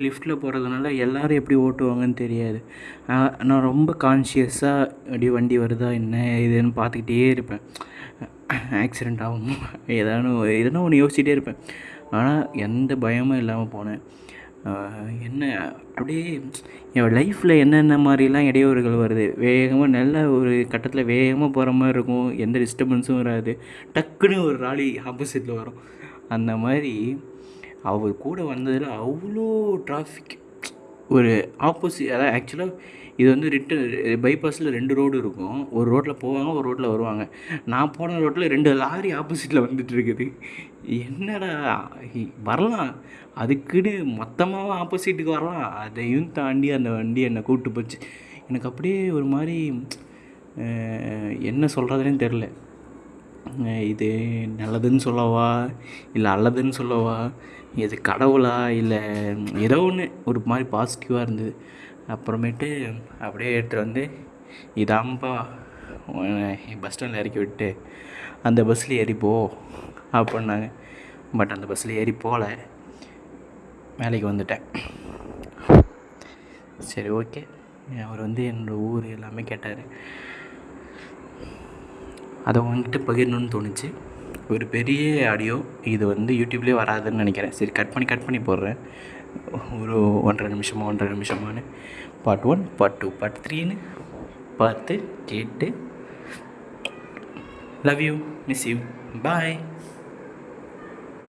லிஃப்ட்டில் போகிறதுனால எல்லோரும் எப்படி ஓட்டுவாங்கன்னு தெரியாது. நான் ரொம்ப கான்ஷியஸாக அப்படியே வண்டி வருதா என்ன இதுன்னு பார்த்துக்கிட்டே இருப்பேன். ஆக்சிடெண்ட் ஆகும் எதனா ஒன்று யோசிச்சுட்டே இருப்பேன். ஆனால் எந்த பயமும் இல்லாமல் போனேன். என்ன அப்படியே என் லைஃப்பில் என்னென்ன மாதிரிலாம் இடையூறுகள் வருது. வேகமாக நல்ல ஒரு கட்டத்தில் வேகமாக போகிற மாதிரி இருக்கும், எந்த டிஸ்டர்பன்ஸும் வராது. டக்குன்னு ஒரு லாரி ஆப்போசிட்டில் வரும். அந்த மாதிரி அவர் கூட வந்ததில் அவ்வளோ டிராஃபிக். ஒரு அதாவது ஆக்சுவலாக இது வந்து பைபாஸில் 2 ரோடு இருக்கும். ஒரு ரோட்டில் போவாங்க, ஒரு ரோட்டில் வருவாங்க. நான் போன ரோட்டில் 2 லாரி ஆப்போசிட்டில் வந்துட்டு இருக்குது. என்னடா வரலாம், அதுக்குன்னு மொத்தமாக ஆப்போசிட்டுக்கு வரலாம், அதையும் தாண்டி அந்த வண்டி என்னை கூப்பிட்டு போச்சு. எனக்கு அப்படியே ஒரு மாதிரி என்ன சொல்கிறதுனே தெரில. இது நல்லதுன்னு சொல்லவா இல்லை அல்லதுன்னு சொல்லவா, இது கடவுளா இல்லை ஏதோ ஒன்று ஒரு மாதிரி பாசிட்டிவாக இருந்தது. அப்புறமேட்டு அப்படியே எடுத்துகிட்டு வந்து இதாம்பா பஸ் ஸ்டாண்டில் இறக்கி விட்டு அந்த பஸ்ஸில் ஏறிப்போ அப்படின்னாங்க. பட் அந்த பஸ்ஸில் ஏறி போகல, வேலைக்கு வந்துட்டேன். சரி, ஓகே. அவர் வந்து என்னோடய ஊர் எல்லாமே கேட்டார். அதை வந்துட்டு பகிரணுன்னு தோணுச்சு. ஒரு பெரிய ஆடியோ, இது வந்து யூடியூப்லேயே வராதுன்னு நினைக்கிறேன். சரி, கட் பண்ணி போடுறேன். ஒரு 1.5 நிமிஷமானு பார்ட் 1, பார்ட் 2, பார்ட் 3ன்னு பார்த்து கேட்டு love you, miss you, bye.